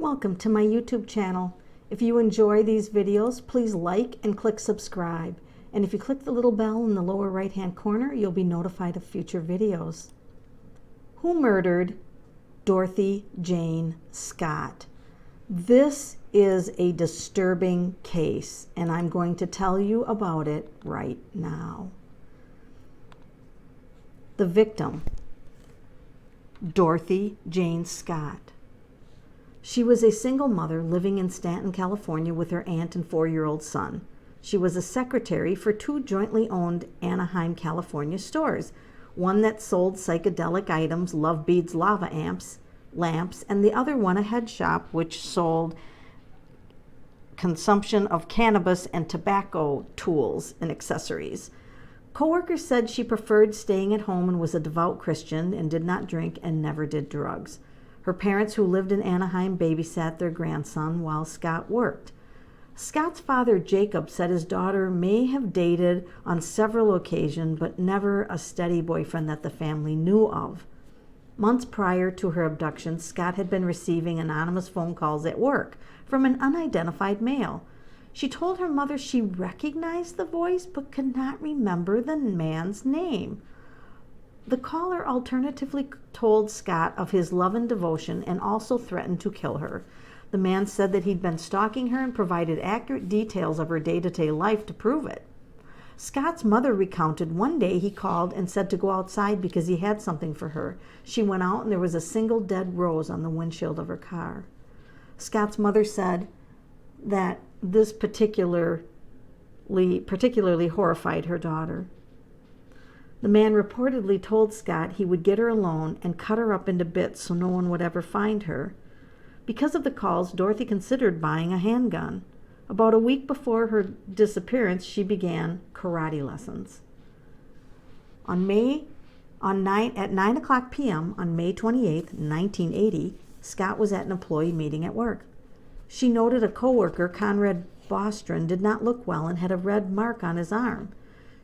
Welcome to my YouTube channel. If you enjoy these videos, please like and click subscribe. And if you click the little bell in the lower right hand corner, you'll be notified of future videos. Who murdered Dorothy Jane Scott? This is a disturbing case, and I'm going to tell you about it right now. The victim, Dorothy Jane Scott. She was a single mother living in Stanton, California with her aunt and 4-year-old son. She was a secretary for 2 jointly owned Anaheim, California stores, one that sold psychedelic items, love beads, lava lamps, and the other one a head shop which sold consumption of cannabis and tobacco tools and accessories. Coworkers said she preferred staying at home and was a devout Christian and did not drink and never did drugs. Her parents, who lived in Anaheim, babysat their grandson while Scott worked. Scott's father, Jacob, said his daughter may have dated on several occasions, but never a steady boyfriend that the family knew of. Months prior to her abduction, Scott had been receiving anonymous phone calls at work from an unidentified male. She told her mother she recognized the voice but could not remember the man's name. The caller alternatively told Scott of his love and devotion and also threatened to kill her. The man said that he'd been stalking her and provided accurate details of her day-to-day life to prove it. Scott's mother recounted one day he called and said to go outside because he had something for her. She went out and there was a single dead rose on the windshield of her car. Scott's mother said that this particularly horrified her daughter. The man reportedly told Scott he would get her alone and cut her up into bits so no one would ever find her. Because of the calls, Dorothy considered buying a handgun. About a week before her disappearance, she began karate lessons. At 9:00 p.m. on May 28, 1980, Scott was at an employee meeting at work. She noted a coworker, Conrad Bostron, did not look well and had a red mark on his arm.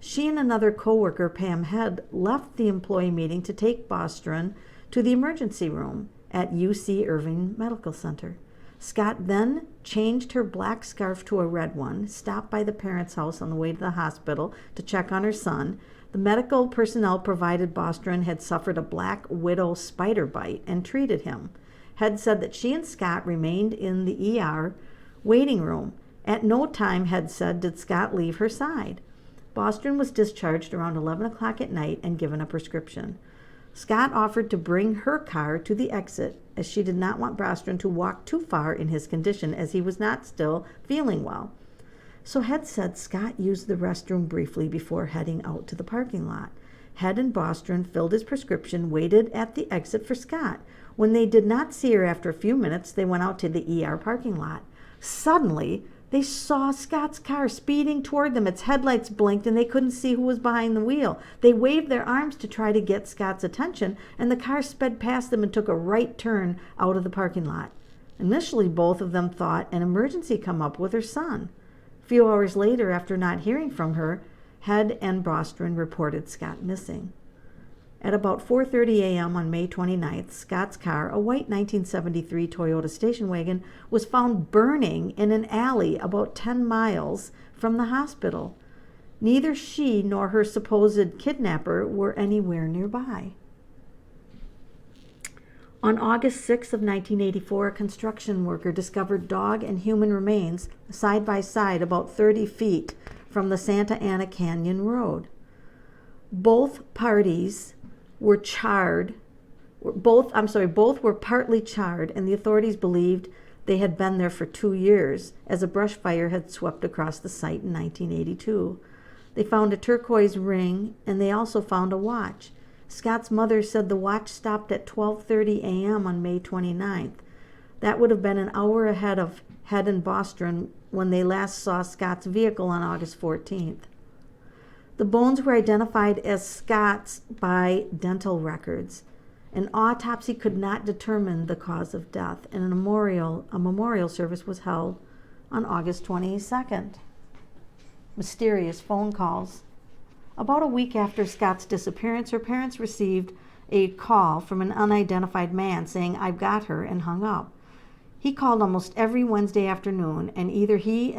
She and another coworker, Pam Head, left the employee meeting to take Bostron to the emergency room at UC Irving Medical Center. Scott then changed her black scarf to a red one, stopped by the parents' house on the way to the hospital to check on her son. The medical personnel provided Bostron had suffered a black widow spider bite and treated him. Head said that she and Scott remained in the ER waiting room. At no time, Head said, did Scott leave her side. Bostron was discharged around 11 o'clock at night and given a prescription. Scott offered to bring her car to the exit as she did not want Bostron to walk too far in his condition as he was not still feeling well. So Head said Scott used the restroom briefly before heading out to the parking lot. Head and Bostron filled his prescription, waited at the exit for Scott. When they did not see her after a few minutes, they went out to the ER parking lot. Suddenly, they saw Scott's car speeding toward them. Its headlights blinked and they couldn't see who was behind the wheel. They waved their arms to try to get Scott's attention, and the car sped past them and took a right turn out of the parking lot. Initially, both of them thought an emergency come up with her son. A few hours later, after not hearing from her, Head and Bostron reported Scott missing. At about 4:30 a.m. on May 29th, Scott's car, a white 1973 Toyota station wagon, was found burning in an alley about 10 miles from the hospital. Neither she nor her supposed kidnapper were anywhere nearby. On August 6 of 1984, a construction worker discovered dog and human remains side by side about 30 feet from the Santa Ana Canyon Road. Both were partly charred, and the authorities believed they had been there for 2 years, as a brush fire had swept across the site in 1982. They found a turquoise ring, and they also found a watch. Scott's mother said the watch stopped at 12:30 a.m. on May 29th. That would have been an hour ahead of Head and Bostron when they last saw Scott's vehicle on August 14th. The bones were identified as Scott's by dental records. An autopsy could not determine the cause of death, and a memorial service was held on August 22nd. Mysterious phone calls. About a week after Scott's disappearance, her parents received a call from an unidentified man saying, "I've got her," and hung up. He called almost every Wednesday afternoon, and either he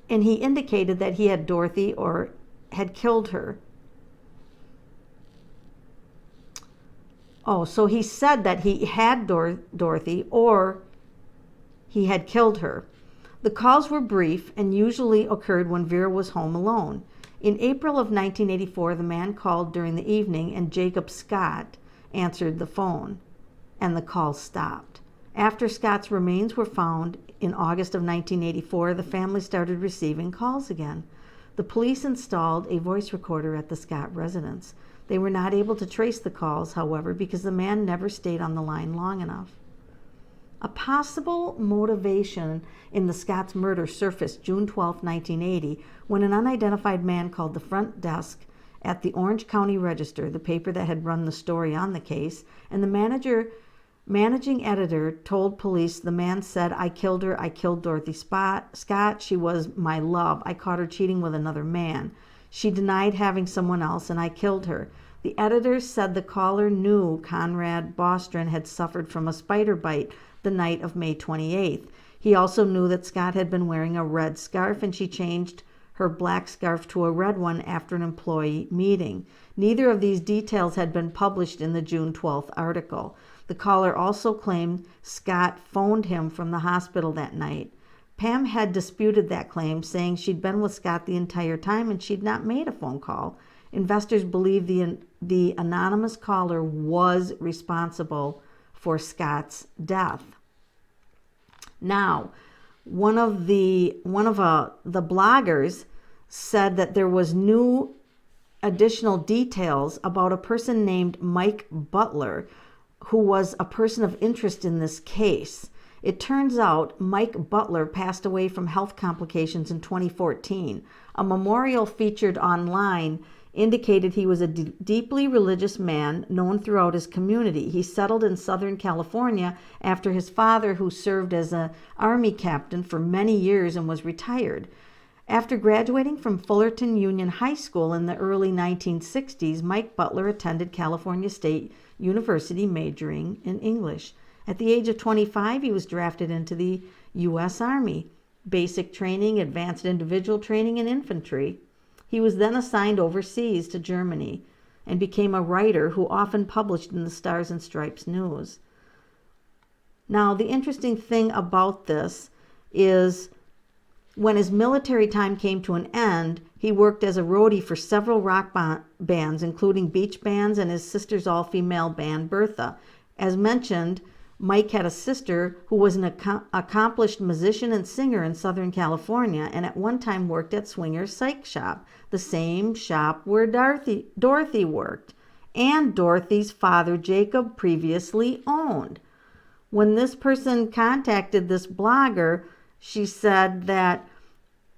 indicated that he had Dorothy or had killed her. Oh, so he said that he had Dorothy or he had killed her. The calls were brief and usually occurred when Vera was home alone. In April of 1984, the man called during the evening and Jacob Scott answered the phone, and the call stopped. After Scott's remains were found in August of 1984, the family started receiving calls again. The police installed a voice recorder at the Scott residence. They were not able to trace the calls, however, because the man never stayed on the line long enough. A possible motivation in the Scott's murder surfaced June 12, 1980, when an unidentified man called the front desk at the Orange County Register, the paper that had run the story on the case, and the managing editor told police the man said, "I killed her. I killed Dorothy Scott. She was my love. I caught her cheating with another man. She denied having someone else, and I killed her." The editor said the caller knew Conrad Bostron had suffered from a spider bite the night of May 28th. He also knew that Scott had been wearing a red scarf, and she changed her black scarf to a red one after an employee meeting. Neither of these details had been published in the June 12th article. The caller also claimed Scott phoned him from the hospital that night. Pam had disputed that claim, saying she'd been with Scott the entire time and she'd not made a phone call. Investors believe the anonymous caller was responsible for Scott's death. Now, one of the bloggers said that there was new additional details about a person named Mike Butler, who was a person of interest in this case. It turns out Mike Butler passed away from health complications in 2014. A memorial featured online indicated he was a deeply religious man known throughout his community. He settled in Southern California after his father, who served as an Army captain for many years and was retired. After graduating from Fullerton Union High School in the early 1960s, Mike Butler attended California State University, majoring in English. At the age of 25, he was drafted into the U.S. Army, basic training, advanced individual training, and infantry. He was then assigned overseas to Germany and became a writer who often published in the Stars and Stripes news. Now, the interesting thing about this is when his military time came to an end, he worked as a roadie for several rock bands, including beach bands and his sister's all-female band, Bertha. As mentioned, Mike had a sister who was an accomplished musician and singer in Southern California, and at one time worked at Swingers Psych Shop, the same shop where Dorothy worked, and Dorothy's father, Jacob, previously owned. When this person contacted this blogger, she said that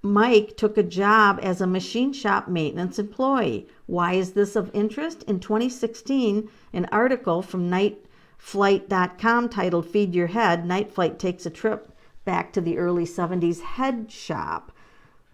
Mike took a job as a machine shop maintenance employee. Why is this of interest? In 2016, an article from nightflight.com titled "Feed Your Head," Night Flight takes a trip back to the early 70s head shop.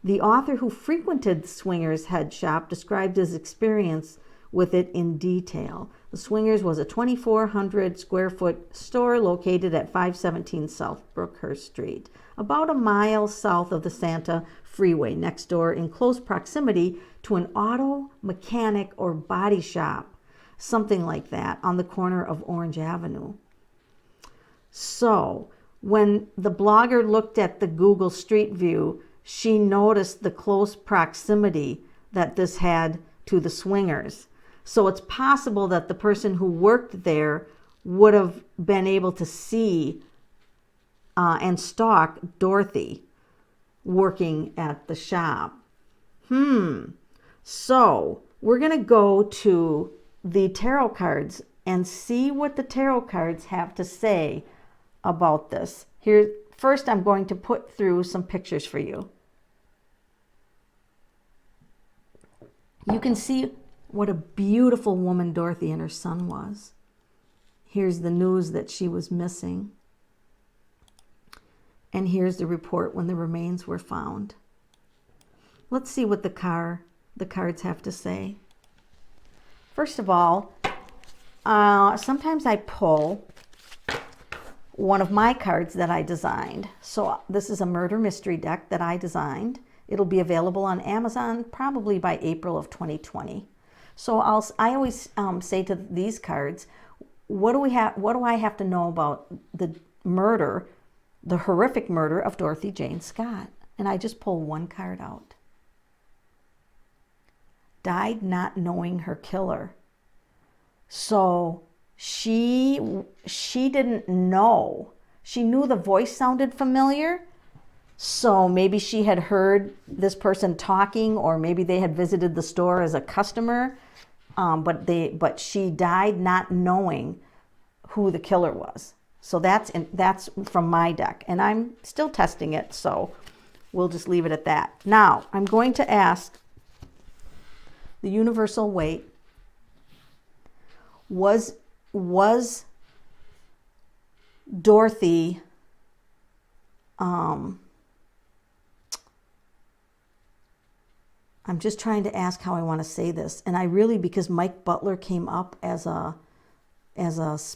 The author, who frequented Swingers Head Shop, described his experience with it in detail. The Swingers was a 2,400 square foot store located at 517 South Brookhurst Street, about a mile south of the Santa Freeway, next door in close proximity to an auto mechanic or body shop, something like that, on the corner of Orange Avenue. So when the blogger looked at the Google Street View, she noticed the close proximity that this had to the Swingers. So it's possible that the person who worked there would have been able to see and stalk Dorothy working at the shop. So we're going to go to the tarot cards and see what the tarot cards have to say about this. Here, first I'm going to put through some pictures for you. You can see what a beautiful woman Dorothy and her son was. Here's the news that she was missing. And here's the report when the remains were found. Let's see what the cards have to say. First of all, sometimes I pull one of my cards that I designed. So this is a murder mystery deck that I designed. It'll be available on Amazon probably by April of 2020. So I always say to these cards, what do I have to know about the murder, the horrific murder of Dorothy Jane Scott? And I just pull one card out. Died not knowing her killer. So she didn't know. She knew the voice sounded familiar. So maybe she had heard this person talking, or maybe they had visited the store as a customer. But she died not knowing who the killer was. So that's from my deck, and I'm still testing it, so we'll just leave it at that. Now, I'm going to ask the universal weight, was Dorothy I'm just trying to ask how I want to say this, and I really, because Mike Butler came up as a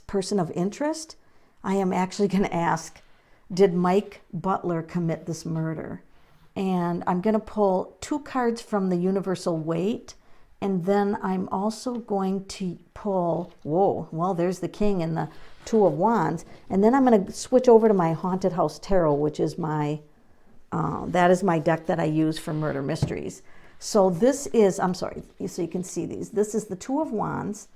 person of interest, I am actually going to ask, did Mike Butler commit this murder? And I'm going to pull 2 cards from the universal weight, and then I'm also going to pull, whoa, well, there's the King and the 2 of Wands, and then I'm going to switch over to my Haunted House Tarot, which is my, that is my deck that I use for murder mysteries. So this is, I'm sorry, so you can see these. This is the 2 of Wands,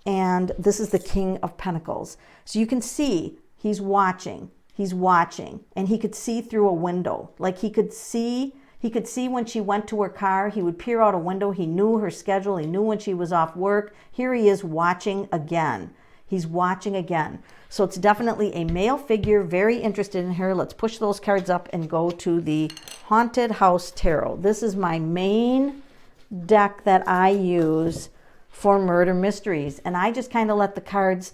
and this is the King of Pentacles. So you can see he's watching, and he could see through a window. Like he could see when she went to her car, he would peer out a window. He knew her schedule. He knew when she was off work. Here he is watching again. He's watching again. So it's definitely a male figure, very interested in her. Let's push those cards up and go to the Haunted House Tarot. This is my main deck that I use for murder mysteries. And I just kind of let the cards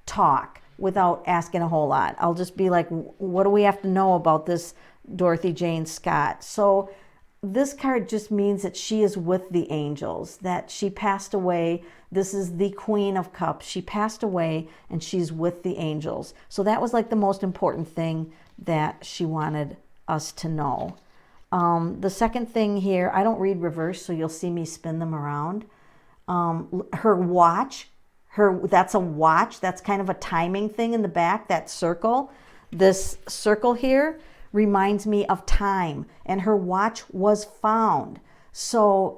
talk without asking a whole lot. I'll just be like, what do we have to know about this Dorothy Jane Scott? So this card just means that she is with the angels, that she passed away. This is the Queen of Cups. She passed away and she's with the angels. So that was like the most important thing that she wanted us to know. The second thing here, I don't read reverse, so you'll see me spin them around. Her watch, that's a watch. That's kind of a timing thing in the back, that circle. This circle here reminds me of time, and her watch was found. So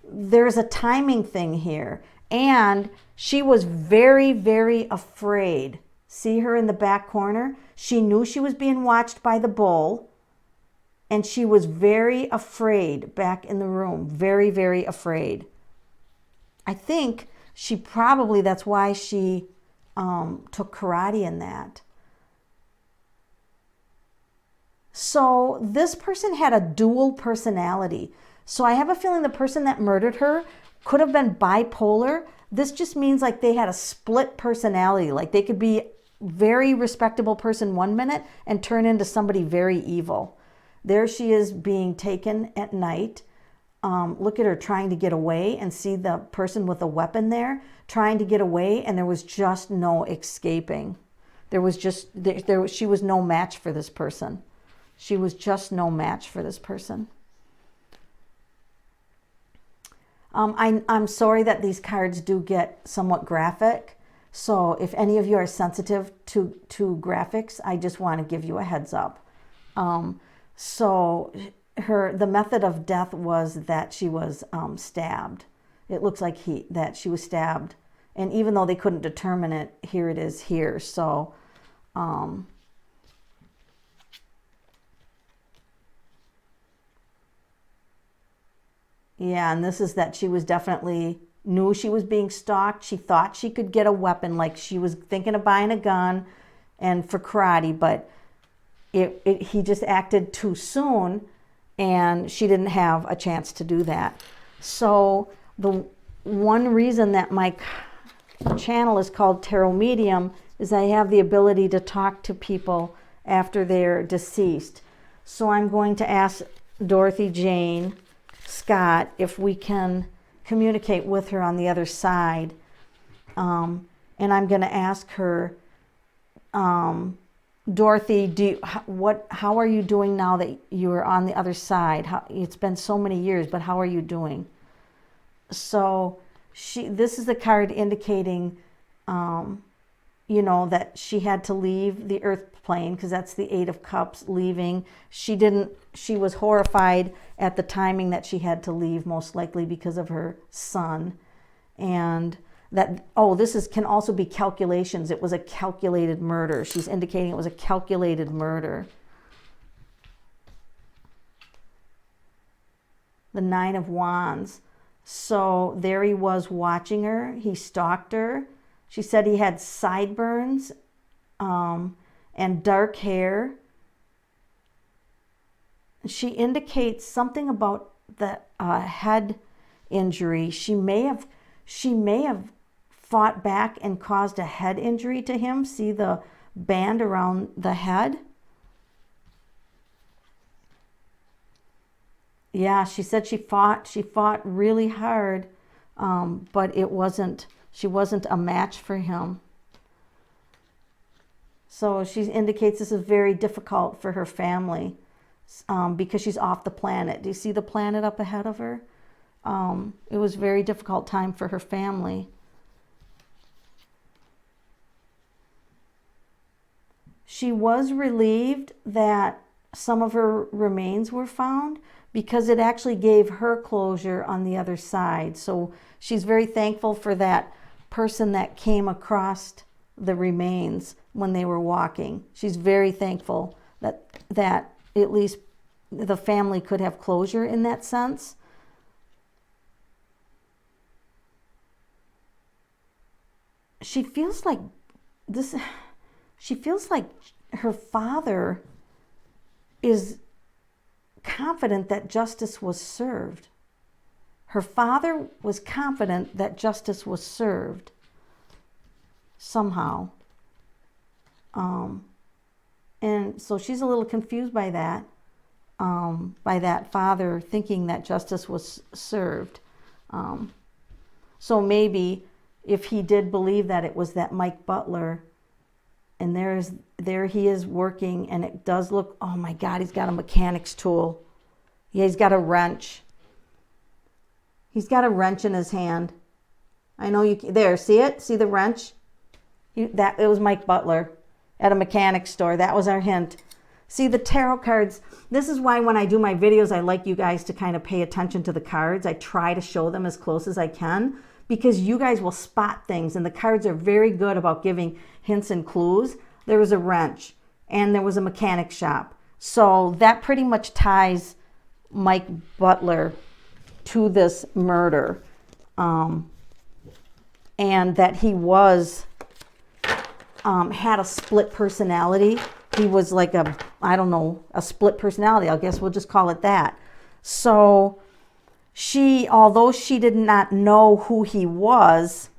there's a timing thing here, and she was very, very afraid. See her in the back corner? She knew she was being watched by the bull, and she was very afraid back in the room, very, very afraid. I think that's why she took karate in that. So this person had a dual personality. So I have a feeling the person that murdered her could have been bipolar. This just means like they had a split personality. Like they could be very respectable person one minute and turn into somebody very evil. There she is being taken at night. Look at her trying to get away, and see the person with a weapon there trying to get away, and there was just no escaping. She was no match for this person. She was just no match for this person. I'm sorry that these cards do get somewhat graphic. So if any of you are sensitive to graphics, I just want to give you a heads up. So the method of death was that she was stabbed. It looks like that she was stabbed. And even though they couldn't determine it, here it is here. So yeah, and this is that she was definitely knew she was being stalked. She thought she could get a weapon, like she was thinking of buying a gun and for karate, but he just acted too soon, and she didn't have a chance to do that. So the one reason that my channel is called Tarot Medium is I have the ability to talk to people after they're deceased. So I'm going to ask Dorothy Jane Scott if we can communicate with her on the other side, and I'm going to ask her Dorothy, how are you doing now that you're on the other side? It's been so many years, but how are you doing? So this is the card indicating, that she had to leave the earth plane, because that's the Eight of Cups, leaving. She was horrified at the timing that she had to leave, most likely because of her son. And that, this can also be calculations. It was a calculated murder. She's indicating it was a calculated murder. The Nine of Wands. So there he was watching her. He stalked her. She said he had sideburns and dark hair. She indicates something about the head injury. She may have fought back and caused a head injury to him. See the band around the head? Yeah, she said she fought really hard, but she wasn't a match for him. So she indicates this is very difficult for her family because she's off the planet. Do you see the planet up ahead of her? It was a very difficult time for her family. She was relieved that some of her remains were found, because it actually gave her closure on the other side. So she's very thankful for that person that came across the remains when they were walking. She's very thankful that at least the family could have closure in that sense. She feels like her father is confident that justice was served. Her father was confident that justice was served somehow. And so she's a little confused by that father thinking that justice was served. So maybe if he did believe that it was that Mike Butler, and there he is working, and it does look, oh my God, he's got a mechanic's tool. Yeah, he's got a wrench. He's got a wrench in his hand. I know you, there, see it? See the wrench? It was Mike Butler at a mechanic store. That was our hint. See, the tarot cards, this is why when I do my videos, I like you guys to kind of pay attention to the cards. I try to show them as close as I can, because you guys will spot things, and the cards are very good about giving hints and clues. There was a wrench, and there was a mechanic shop. So that pretty much ties Mike Butler to this murder. And that he was, had a split personality. He was like a split personality. I guess we'll just call it that. So although she did not know who he was,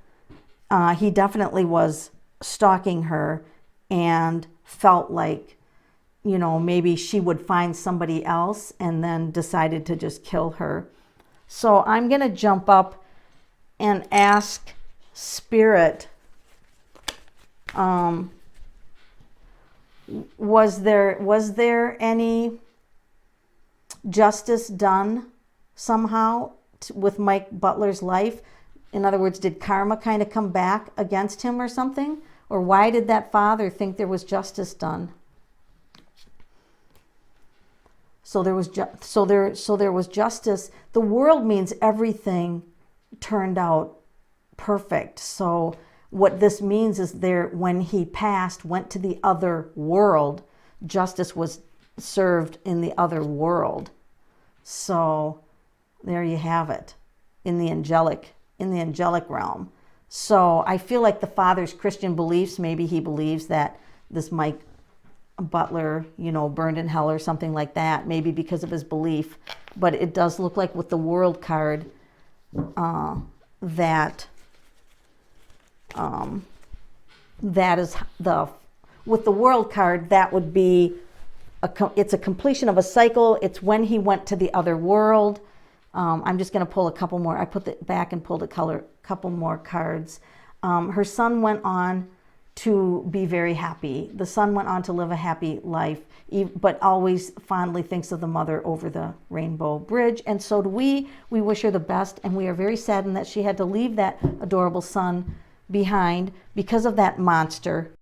he definitely was stalking her and felt like, maybe she would find somebody else, and then decided to just kill her. So I'm going to jump up and ask Spirit, was there any justice done somehow with Mike Butler's life? In other words, did karma kind of come back against him or something? Or why did that father think there was justice done? So there was justice. The world means everything turned out perfect. So what this means is when he passed, went to the other world, justice was served in the other world. So there you have it, in the angelic realm. So I feel like the father's Christian beliefs, maybe he believes that this Mike Butler, burned in hell or something like that, maybe because of his belief. But it does look like with the World card that is with the World card, that would be it's a completion of a cycle. It's when he went to the other world. I'm just going to pull a couple more. I put it back and pulled a couple more cards. Her son went on to be very happy. The son went on to live a happy life, but always fondly thinks of the mother over the Rainbow Bridge. And so do we. We wish her the best, and we are very saddened that she had to leave that adorable son behind because of that monster